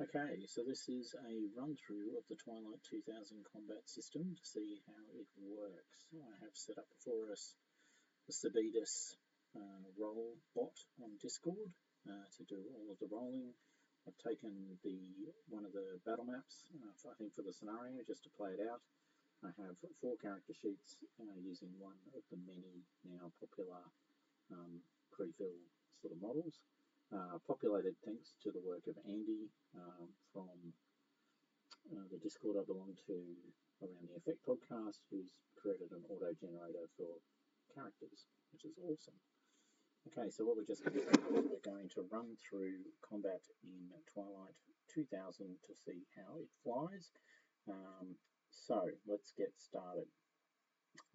Okay, so this is a run-through of the Twilight 2000 combat system to see how it works. I have set up for us the Sebedius Roll bot on Discord to do all of the rolling. I've taken one of the battle maps, I think for the scenario, just to play it out. I have 4 character sheets using one of the many now popular pre-fill sort of models. Populated thanks to the work of Andy from the Discord I belong to around the Effect podcast, who's created an auto generator for characters, which is awesome. Okay, so what we're just going to do is we're going to run through combat in Twilight 2000 to see how it flies. So let's get started.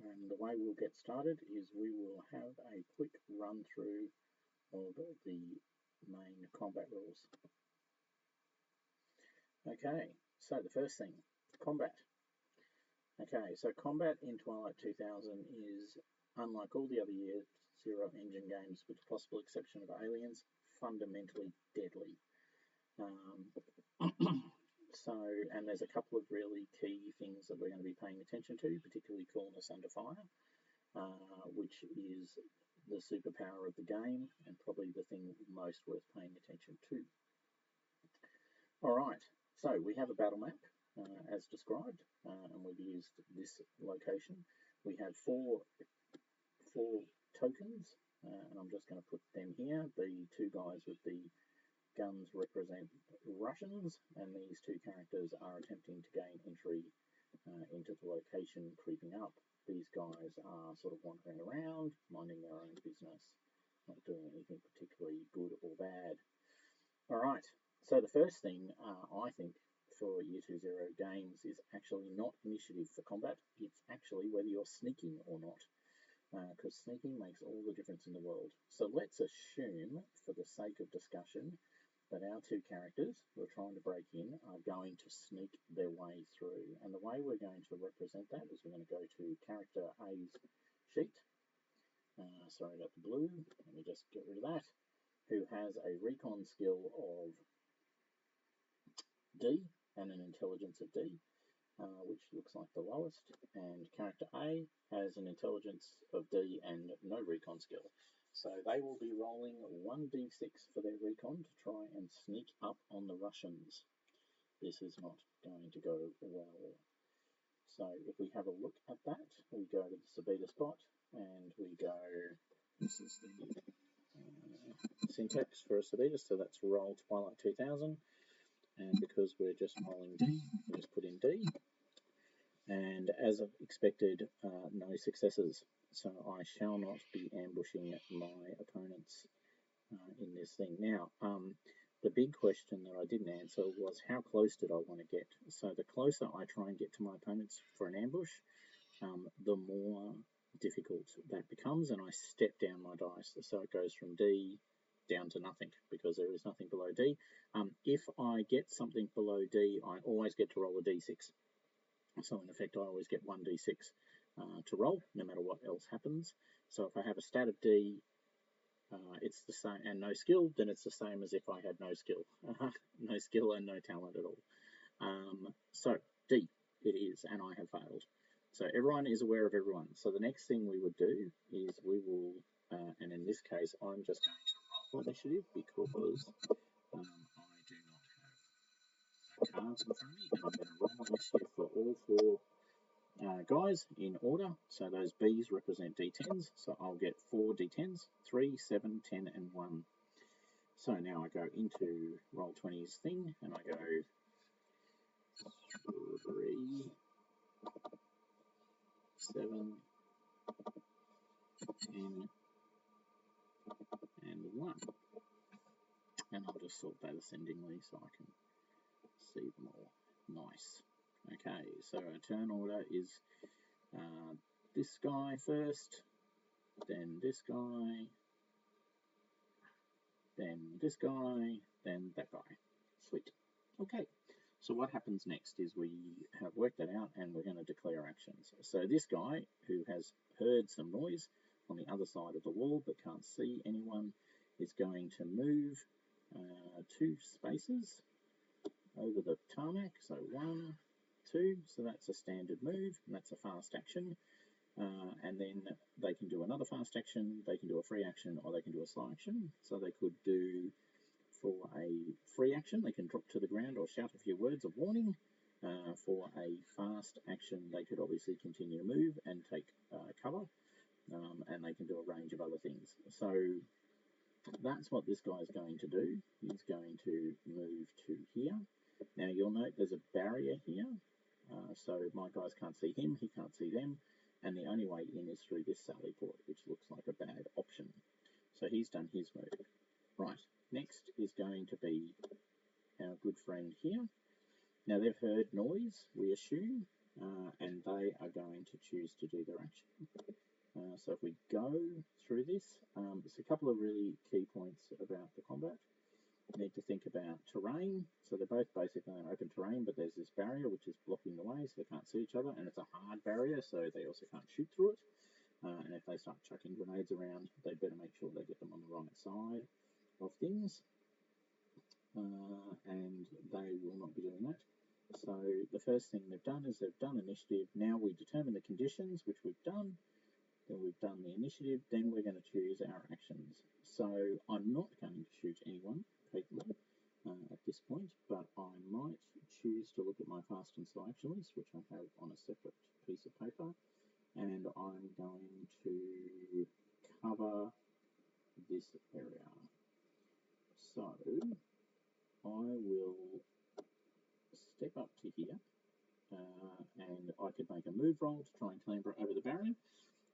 And the way we'll get started is we will have a quick run through of the main combat rules. Okay, so the first thing, combat. Okay, so combat in Twilight 2000 is, unlike all the other Year Zero engine games, with the possible exception of Aliens, fundamentally deadly. And there's a couple of really key things that we're going to be paying attention to, particularly coolness under fire, which is the superpower of the game and probably the thing most worth paying attention to. Alright, so we have a battle map as described, and we've used this location. We have four tokens, and I'm just going to put them here. The 2 guys with the guns represent Russians, and these 2 characters are attempting to gain entry into the location, creeping up. These guys are sort of wandering around, minding their own business, not doing anything particularly good or bad. Alright, so the first thing I think for Year 20 games is actually not initiative for combat, it's actually whether you're sneaking or not, because sneaking makes all the difference in the world. So let's assume, for the sake of discussion, that our 2 characters who are trying to break in are going to sneak their way through. And the way we're going to represent that is we're going to go to character A's sheet. Sorry about the blue, let me just get rid of that. Who has a recon skill of D and an intelligence of D, which looks like the lowest. And character A has an intelligence of D and no recon skill. So they will be rolling 1d6 for their recon to try and sneak up on the Russians. This is not going to go well. So if we have a look at that, we go to the Sebedius Bot and we go, this is the syntax for a Sebedius, so that's roll Twilight 2000. And because we're just rolling D, we just put in D. And as expected, no successes. So I shall not be ambushing my opponents in this thing. Now, the big question that I didn't answer was how close did I want to get? So the closer I try and get to my opponents for an ambush, the more difficult that becomes, and I step down my dice. So it goes from D down to nothing, because there is nothing below D. If I get something below D, I always get to roll a D6. So in effect, I always get 1d6 to roll, no matter what else happens. So if I have a stat of D, it's the same, and no skill, then it's the same as if I had no skill. No skill and no talent at all. So D it is, and I have failed. So everyone is aware of everyone. So the next thing we would do is we will, and in this case, I'm just going to roll initiative because I do not have cards in front of me, and I'm going to roll initiative for all 4 guys in order. So those B's represent D10s, so I'll get 4 D10s, 3, 7, 10, and 1. So now I go into Roll20's thing, and I go 3, 7, 10, and 1. And I'll just sort that ascendingly so I can see them all. Nice. Okay, so our turn order is this guy first, then this guy, then this guy, then that guy. Sweet. Okay, so what happens next is we have worked that out and we're going to declare actions. So this guy, who has heard some noise on the other side of the wall but can't see anyone, is going to move 2 spaces over the tarmac. So 1, 2, so that's a standard move, and that's a fast action. And then they can do another fast action, they can do a free action, or they can do a slow action. So they could do, for a free action, they can drop to the ground or shout a few words of warning. For a fast action, they could obviously continue to move and take cover, and they can do a range of other things. So that's what this guy is going to do. He's going to move to here. Now you'll note there's a barrier here, so my guys can't see him, he can't see them, and the only way in is through this sally port, which looks like a bad option. So he's done his move. Right, next is going to be our good friend here. Now they've heard noise, we assume, and they are going to choose to do their action. So if we go through this, there's a couple of really key points about the combat. You need to think about terrain. So they're both basically on open terrain, but there's this barrier which is blocking the way, so they can't see each other, and it's a hard barrier, so they also can't shoot through it. And if they start chucking grenades around, they better make sure they get them on the right side of things, and they will not be doing that. So the first thing they've done is they've done initiative. Now we determine the conditions, which we've done. Then we've done the initiative. Then we're going to choose our actions. So I'm not going to shoot anyone at this point, but I might choose to look at my fast and slow action list, which I have on a separate piece of paper, and I'm going to cover this area. So I will step up to here, and I could make a move roll to try and clamber over the barrier,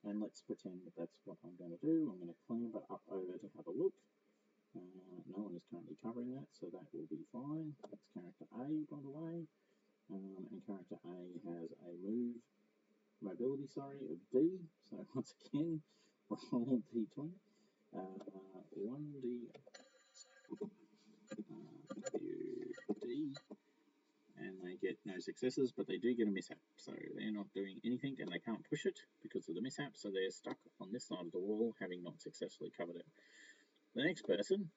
and let's pretend that that's what I'm going to do. I'm going to clamber up over to have a look. No one is currently covering that, so that will be fine. That's character A, by the way, and character A has a mobility, of D. So once again, roll D20, 1D, WD, and they get no successes, but they do get a mishap. So they're not doing anything, and they can't push it because of the mishap, so they're stuck on this side of the wall, having not successfully covered it. The next person,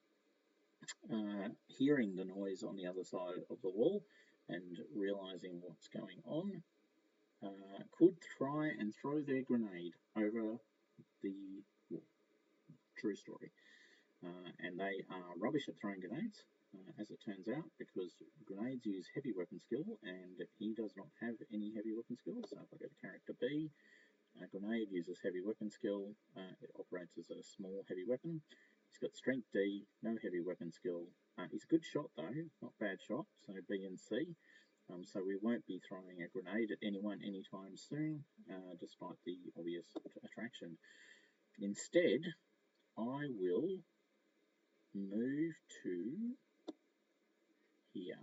hearing the noise on the other side of the wall and realizing what's going on, could try and throw their grenade over the wall. True story. And they are rubbish at throwing grenades, as it turns out, because grenades use heavy weapon skill, and he does not have any heavy weapon skill. So if I go to character B, a grenade uses heavy weapon skill. It operates as a small heavy weapon. He's got strength D, no heavy weapon skill. He's a good shot though, not bad shot, so B and C. So we won't be throwing a grenade at anyone anytime soon, despite the obvious attraction. Instead, I will move to here,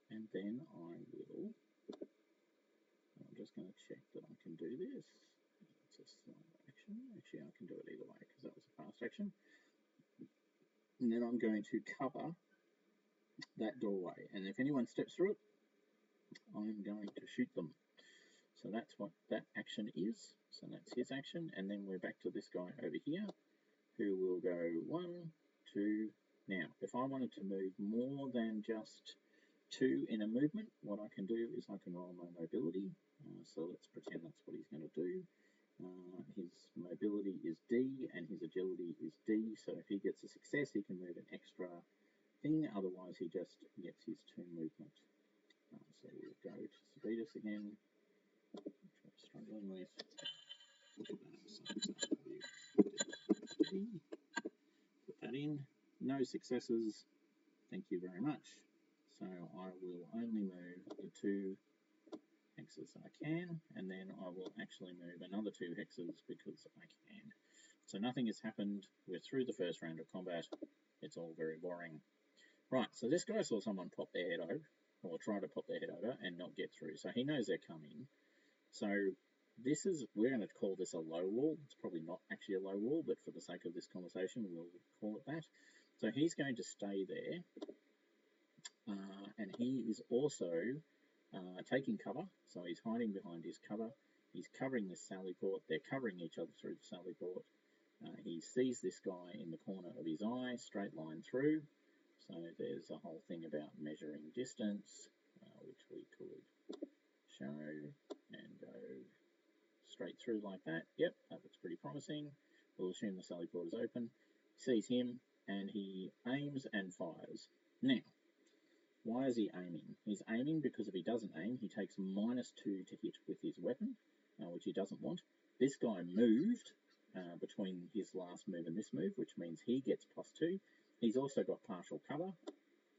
and then I'm just going to check that I can do this. It's a slow action. Actually, I can do it either way because that was a fast action. And then I'm going to cover that doorway, and if anyone steps through it, I'm going to shoot them. So that's what that action is. So that's his action, and then we're back to this guy over here, who will go 1, 2. Now, if I wanted to move more than just 2 in a movement, what I can do is I can roll my mobility. So let's pretend that's what he's going to do. His mobility is D and his agility is D, so if he gets a success he can move an extra thing, otherwise he just gets his 2 movement. So we'll go to Sebedius again, which I'm struggling with. Put that in, no successes, thank you very much. So I will only move the 2 hexes I can, and then I will actually move another 2 hexes because I can. So nothing has happened, we're through the first round of combat, it's all very boring. Right, so this guy saw someone pop their head over, or try to pop their head over and not get through, so he knows they're coming. So this is, we're going to call this a low wall. It's probably not actually a low wall, but for the sake of this conversation we'll call it that. So he's going to stay there, and he is also taking cover, so he's hiding behind his cover. He's covering this sally port, they're covering each other through the sally port. He sees this guy in the corner of his eye, straight line through, So there's a whole thing about measuring distance, which we could show and go straight through like that. Yep, that looks pretty promising. We'll assume the sally port is open. Sees him, and he aims and fires. Now, why is he aiming? He's aiming because if he doesn't aim, he takes -2 to hit with his weapon, which he doesn't want. This guy moved between his last move and this move, which means he gets +2. He's also got partial cover,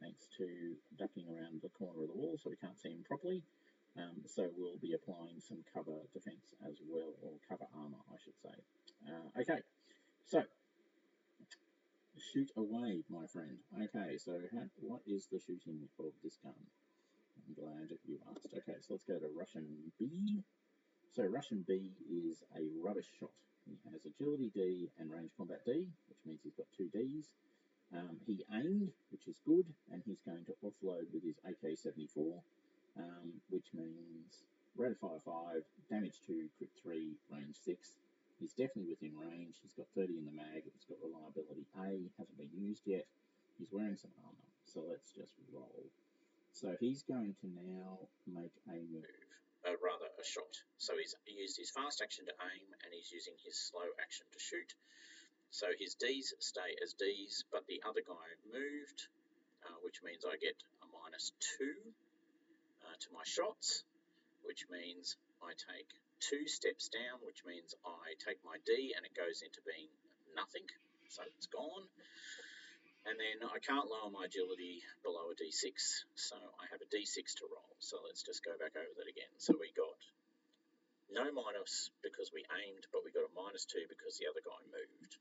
thanks to ducking around the corner of the wall so we can't see him properly. So we'll be applying some cover defense as well, or cover armor, I should say. Okay, so shoot away, my friend. Okay, so what is the shooting of this gun? I'm glad you asked. Okay, so let's go to Russian B. So Russian B is a rubbish shot. He has agility D and range combat D, which means he's got 2 Ds. He aimed, which is good, and he's going to offload with his AK-74, which means rate of fire 5, damage 2, crit 3, range 6. He's definitely within range. He's got 30 in the mag. It's got reliability A, hasn't been used yet. He's wearing some armor, so let's just roll. So he's going to now make a move. Rather a shot. So he's used his fast action to aim, and he's using his slow action to shoot. So his Ds stay as Ds, but the other guy moved, which means I get a -2 to my shots, which means I take 2 steps down, which means I take my D and it goes into being nothing, so it's gone. And then I can't lower my agility below a D6, so I have a D6 to roll. So let's just go back over that again. So we got no minus because we aimed, but we got a -2 because the other guy moved.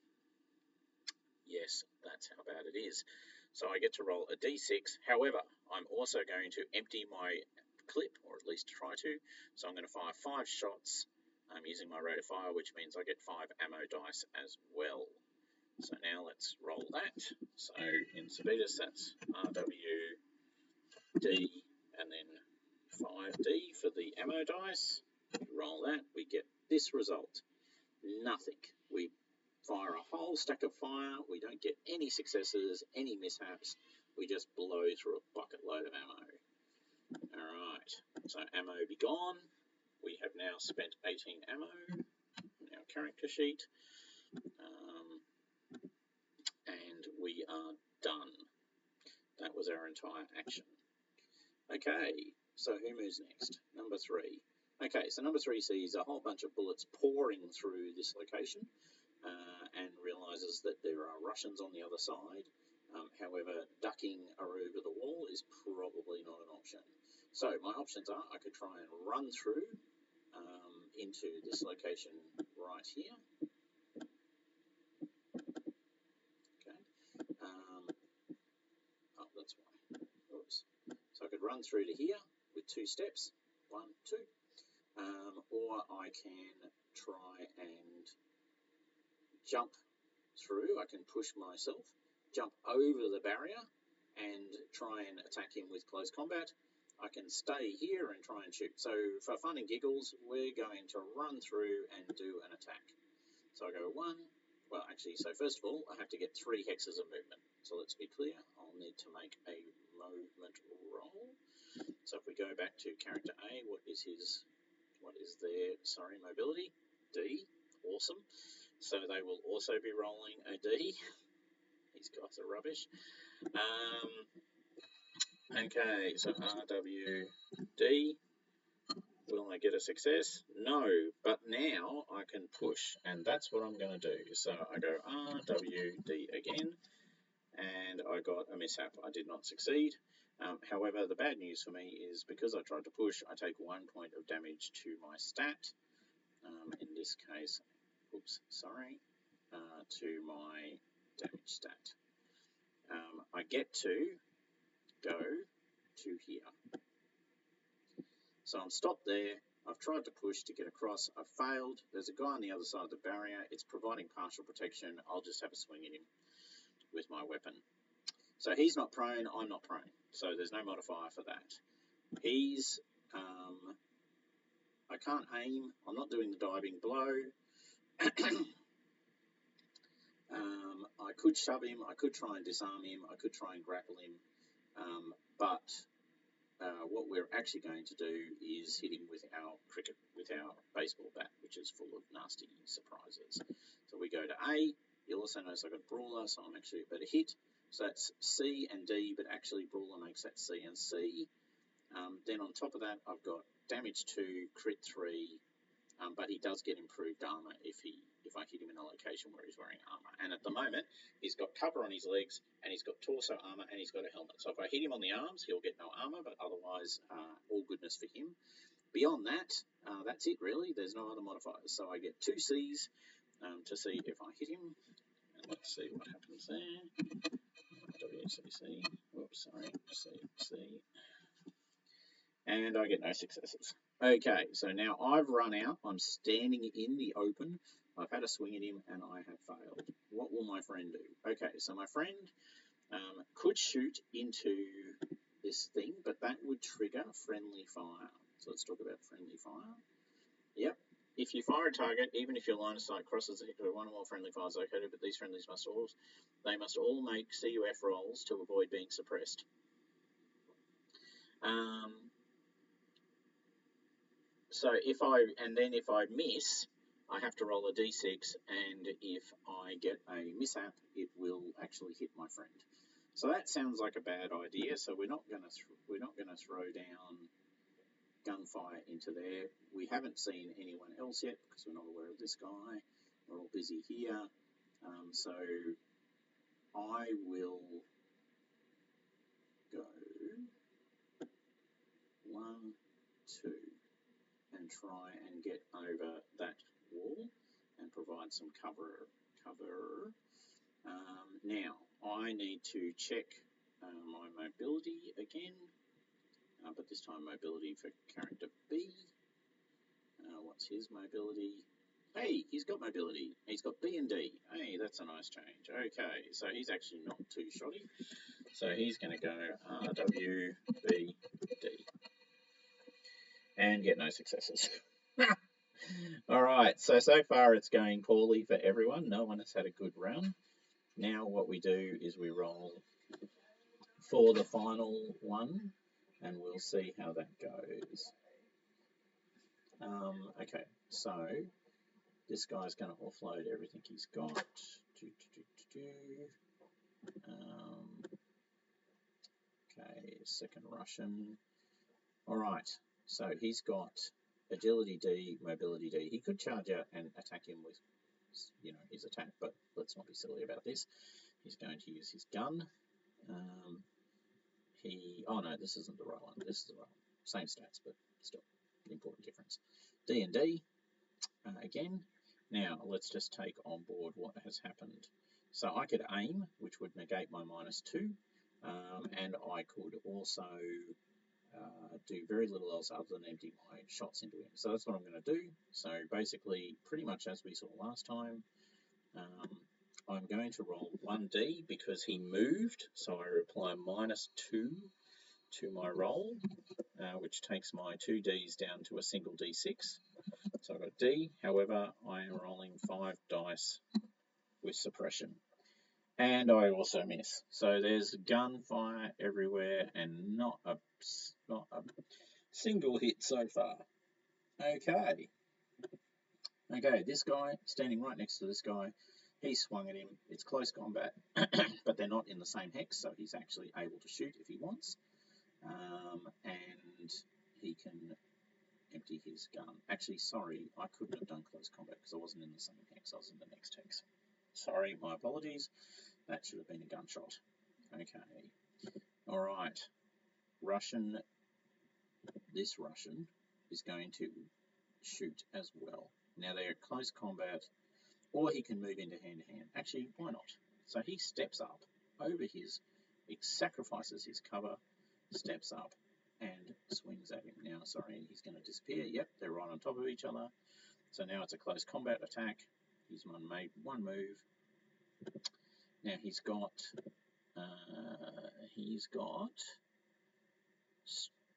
Yes, that's how bad it is. So I get to roll a D6. However, I'm also going to empty my clip, or at least try to. So I'm going to fire 5 shots using my rate of fire, which means I get 5 ammo dice as well. So now let's roll that. So in Sebedius, that's RWD and then 5D for the ammo dice. Roll that, we get this result. Nothing. We fire a whole stack of fire. We don't get any successes, any mishaps. We just blow through a bucket load of ammo. Alright, so ammo be gone. We have now spent 18 ammo on our character sheet. And we are done. That was our entire action. Okay, so who moves next? Number 3. Okay, so number 3 sees a whole bunch of bullets pouring through this location and realizes that there are Russians on the other side. However, ducking over the wall is probably not an option. So my options are I could try and run through into this location right here. Oh, that's why. Oops. So I could run through to here with 2 steps, 1, 2, or I can try and jump through. I can push myself, jump over the barrier, and try and attack him with close combat. I can stay here and try and shoot. So for fun and giggles, we're going to run through and do an attack. So I go 1. Well, actually, so first of all, I have to get 3 hexes of movement. So let's be clear, I'll need to make a movement roll. So if we go back to character A, what is their, mobility? D, awesome. So they will also be rolling a D. These guys are rubbish. Okay, so RWD. Will I get a success? No, but now I can push, and that's what I'm going to do. So I go RWD again, and I got a mishap. I did not succeed. However, the bad news for me is because I tried to push, I take 1 point of damage to my stat. In this case, to my damage stat. I get to go to here. So I'm stopped there. I've tried to push to get across. I've failed. There's a guy on the other side of the barrier. It's providing partial protection. I'll just have a swing at him with my weapon. So he's not prone. I'm not prone. So there's no modifier for that. He's... I can't aim. I'm not doing the diving blow. I could shove him, I could try and disarm him, I could try and grapple him, but what we're actually going to do is hit him with our baseball bat, which is full of nasty surprises. So we go to A. You'll also notice I've got Brawler, so I'm actually a better hit. So that's C and D, but actually Brawler makes that C and C. Then on top of that, I've got damage 2, crit 3, but he does get improved armor if I hit him in a location where he's wearing armor. And at the moment, he's got cover on his legs, and he's got torso armor, and he's got a helmet. So if I hit him on the arms, he'll get no armor, but otherwise, all goodness for him. Beyond that, that's it really. There's no other modifiers. So I get 2 Cs to see if I hit him. And let's see what happens there. WCC. Whoops, sorry. CC. And I get no successes. Okay, so now I've run out. I'm standing in the open. I've had a swing at him, and I have failed. What will my friend do? Okay, so my friend could shoot into this thing, but that would trigger friendly fire. So let's talk about friendly fire. Yep. If you fire a target, even if your line of sight crosses one or more friendly fires located, but these friendlies must all make CUF rolls to avoid being suppressed. So if I miss, I have to roll a d6, and if I get a mishap, it will actually hit my friend. So that sounds like a bad idea. So we're not going to throw down gunfire into there. We haven't seen anyone else yet because we're not aware of this guy. We're all busy here. So I will go 1, 2. And try and get over that wall and provide some cover. Now, I need to check my mobility again, but this time mobility for character B. What's his mobility? Hey, he's got mobility. He's got B and D. Hey, that's a nice change. Okay, so he's actually not too shoddy. So he's going to go R, W, B, D. And get no successes. All right, so far it's going poorly for everyone. No one has had a good run. Now what we do is we roll for the final one, and we'll see how that goes. Okay, so this guy's going to offload everything he's got. Okay, second Russian. All right, so he's got agility D, mobility D. He could charge out and attack him with, his attack, but let's not be silly about this. He's going to use his gun. Oh no, this isn't the right one. This is the right one. Same stats, but still an important difference. D and D again. Now let's just take on board what has happened. So I could aim, which would negate my -2, and I could also do very little else other than empty my shots into him. So that's what I'm going to do. So basically, pretty much as we saw last time, I'm going to roll 1d because he moved. So I apply -2 to my roll, which takes my 2d's down to a single d6. So I've got D. However, I am rolling 5 dice with suppression. And I also miss. So there's gunfire everywhere and not a single hit so far. Okay, this guy, standing right next to this guy, he swung at him. It's close combat, but they're not in the same hex, so he's actually able to shoot if he wants. And he can empty his gun. Actually, sorry, I couldn't have done close combat because I wasn't in the same hex. I was in the next hex. Sorry, my apologies. That should have been a gunshot. Okay. All right. This Russian is going to shoot as well. Now they're at close combat, or he can move into hand-to-hand. Actually, why not? So he steps up over sacrifices his cover, steps up, and swings at him. Now, sorry, he's going to disappear. Yep, they're right on top of each other. So now it's a close combat attack. He's made one move. Now he's got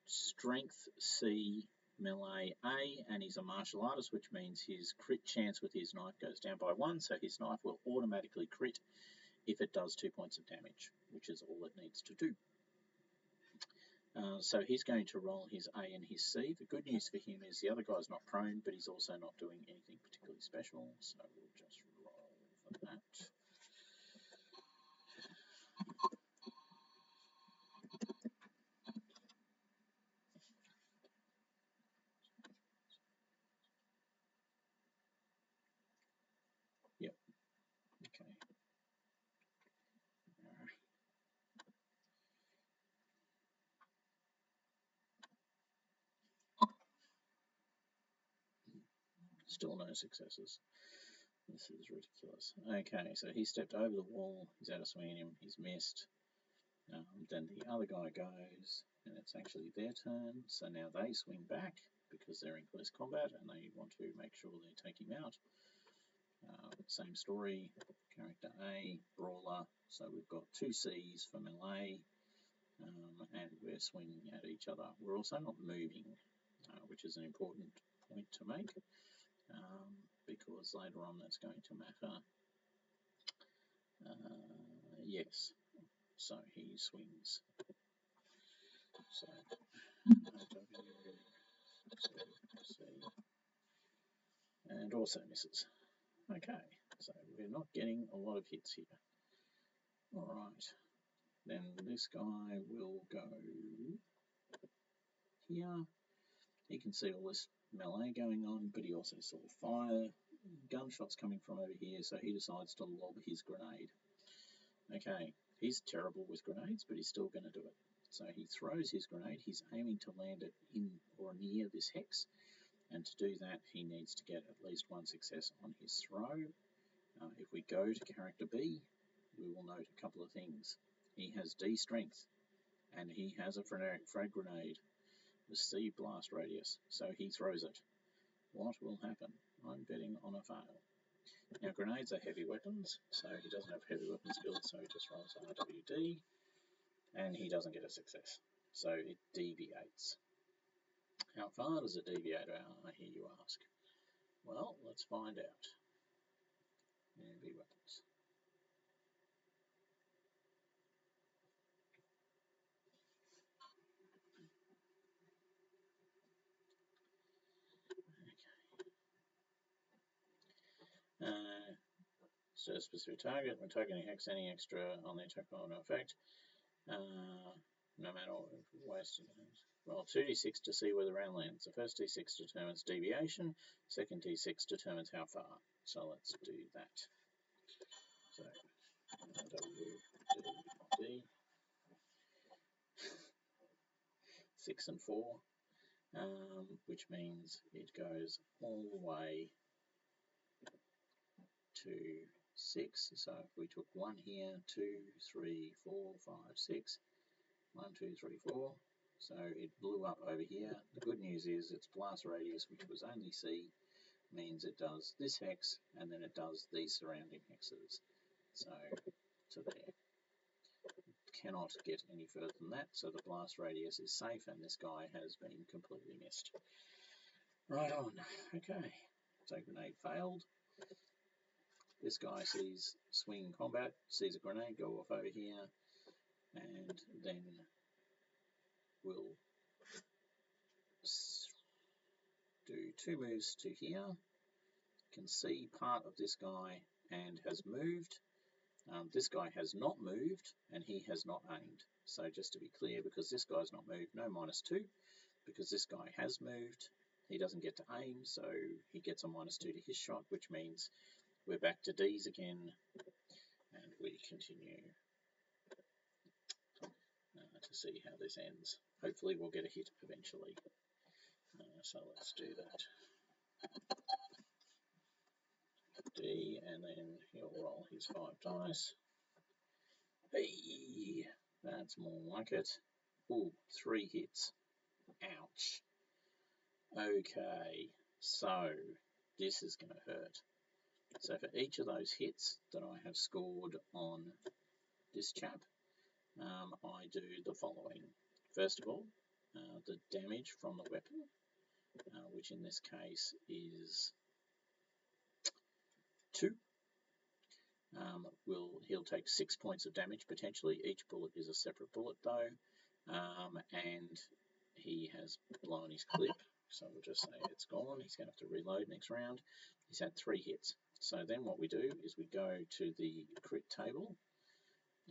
strength C, melee A, and he's a martial artist, which means his crit chance with his knife goes down by 1, so his knife will automatically crit if it does 2 points of damage, which is all it needs to do. So he's going to roll his A and his C. The good news for him is the other guy's not prone, but he's also not doing anything particularly special, so we'll just roll for that. Yep, okay. Still no successes. This is ridiculous. Okay, so he stepped over the wall, he's out of swinging him, he's missed. Then the other guy goes, and it's actually their turn, so now they swing back because they're in close combat and they want to make sure they take him out. Same story, character A, brawler, so we've got 2 C's for melee, and we're swinging at each other. We're also not moving, which is an important point to make, because later on that's going to matter. Yes, so he swings. So, and also misses. Okay, so we're not getting a lot of hits here. Alright, then this guy will go here. He can see all this melee going on, but he also saw fire, gunshots coming from over here, so he decides to lob his grenade. Okay, he's terrible with grenades, but he's still going to do it. So he throws his grenade, he's aiming to land it in or near this hex, and to do that he needs to get at least 1 success on his throw. If we go to character B, we will note a couple of things. He has D strength, and he has a frag grenade with C blast radius, so he throws it. What will happen? I'm betting on a fail. Now grenades are heavy weapons, so he doesn't have heavy weapon skills, so he just rolls RWD, and he doesn't get a success, so it deviates. How far does it deviate? I hear you ask. Well, let's find out. Heavy weapons. So a specific target, when targeting hex, any extra on the attack roll no effect. No matter what, wasted. Roll 2d6 to see where the round lands. The first d6 determines deviation, second d6 determines how far. So let's do that. So WD 6 and 4, which means it goes all the way to 6. So if we took 1 here, 2, 3, 4, 5, 6, 1, 2, 3, 4. So it blew up over here. The good news is its blast radius, which was only C, means it does this hex, and then it does these surrounding hexes. So to there. Cannot get any further than that, so the blast radius is safe, and this guy has been completely missed. Right on. Okay. So grenade failed. This guy sees swing combat, sees a grenade go off over here, and then will do 2 moves to here, can see part of this guy and has moved. This guy has not moved and he has not aimed. So just to be clear, because this guy's not moved, no -2. Because this guy has moved, he doesn't get to aim, so he gets a -2 to his shot, which means we're back to D's again, and we continue to see how this ends. Hopefully we'll get a hit eventually. So let's do that. D, and then he'll roll his 5 dice. Hey, that's more like it. Ooh, 3 hits. Ouch. Okay, so this is going to hurt. So for each of those hits that I have scored on this chap, I do the following. First of all, the damage from the weapon which in this case is 2. He'll take 6 points of damage potentially. Each bullet is a separate bullet though, and he has blown his clip, so we'll just say it's gone. He's going to have to reload next round. He's had 3 hits. So then what we do is we go to the crit table,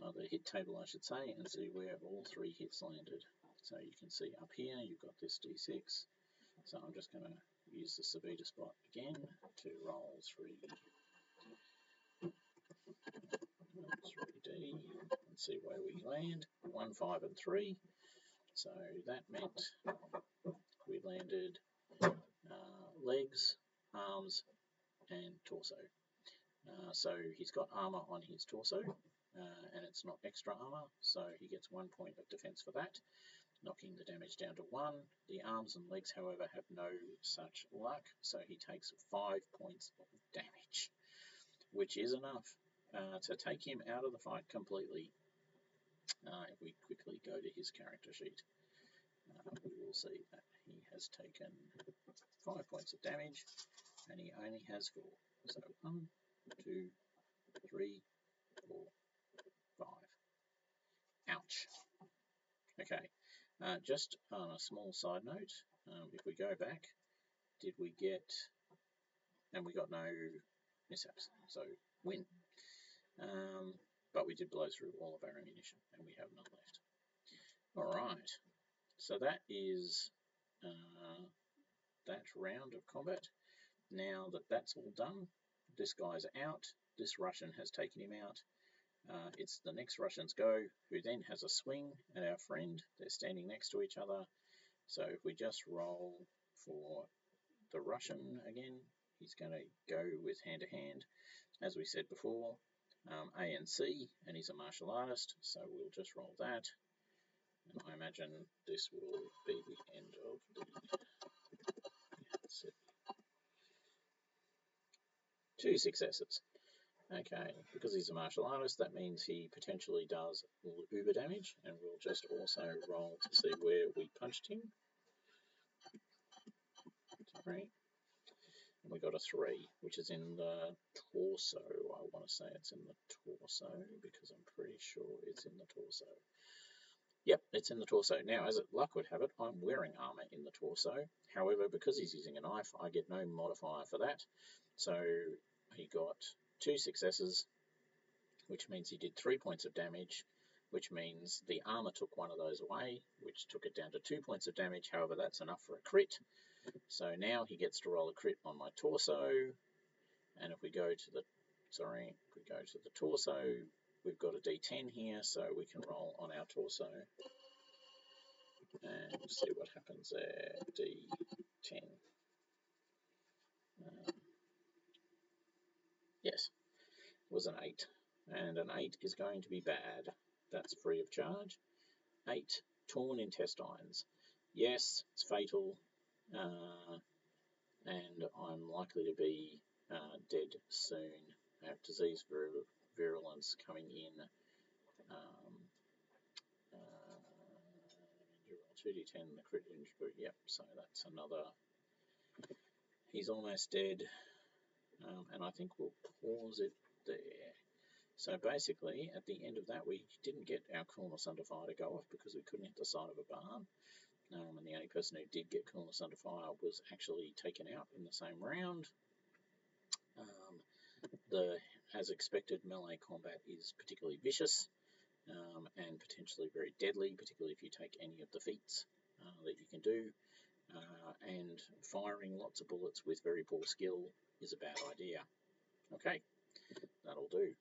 or the hit table I should say, and see where all 3 hits landed. So you can see up here you've got this D6. So I'm just going to use the Sebedius Bot again to roll 3D and see where we land. 1, 5 and 3. So that meant we landed legs, arms and torso. So he's got armor on his torso, and it's not extra armor, so he gets 1 point of defense for that, knocking the damage down to 1. The arms and legs, however, have no such luck, so he takes 5 points of damage, which is enough to take him out of the fight completely. If we quickly go to his character sheet, we will see that he has taken 5 points of damage, and he only has 4. So 1, 2, 3, 4, 5. Ouch. Okay. Just on a small side note, if we go back, did we get, and we got no mishaps, so win. But we did blow through all of our ammunition, and we have none left. Alright, so that is that round of combat. Now that that's all done, this guy's out, this Russian has taken him out. It's the next Russian's go, who then has a swing at our friend. They're standing next to each other. So if we just roll for the Russian again, he's going to go with hand to hand. As we said before, A and C, and he's a martial artist, so we'll just roll that. And I imagine this will be the end of the... That's it. 2 successes. Okay, because he's a martial artist, that means he potentially does uber damage, and we'll just also roll to see where we punched him. Sorry. And we got a 3, which is in the torso. I want to say it's in the torso, because I'm pretty sure it's in the torso. Yep, it's in the torso. Now, as luck would have it, I'm wearing armor in the torso. However, because he's using a knife, I get no modifier for that. So he got 2 successes, which means he did 3 points of damage, which means the armor took 1 of those away, which took it down to 2 points of damage. However, that's enough for a crit. So now he gets to roll a crit on my torso. And if we go to the, torso, we've got a D10 here, so we can roll on our torso. And see what happens there. D10. Yes, it was an 8. And an 8 is going to be bad. That's free of charge. 8, torn intestines. Yes, it's fatal. And I'm likely to be dead soon. I have disease virulence coming in. 2d10, the crit injury. Yep, so that's another. He's almost dead. And I think we'll pause it there. So basically, at the end of that, we didn't get our coolness under fire to go off because we couldn't hit the side of a barn. And the only person who did get coolness under fire was actually taken out in the same round. As expected, melee combat is particularly vicious and potentially very deadly, particularly if you take any of the feats that you can do. And firing lots of bullets with very poor skill is a bad idea. Okay, that'll do.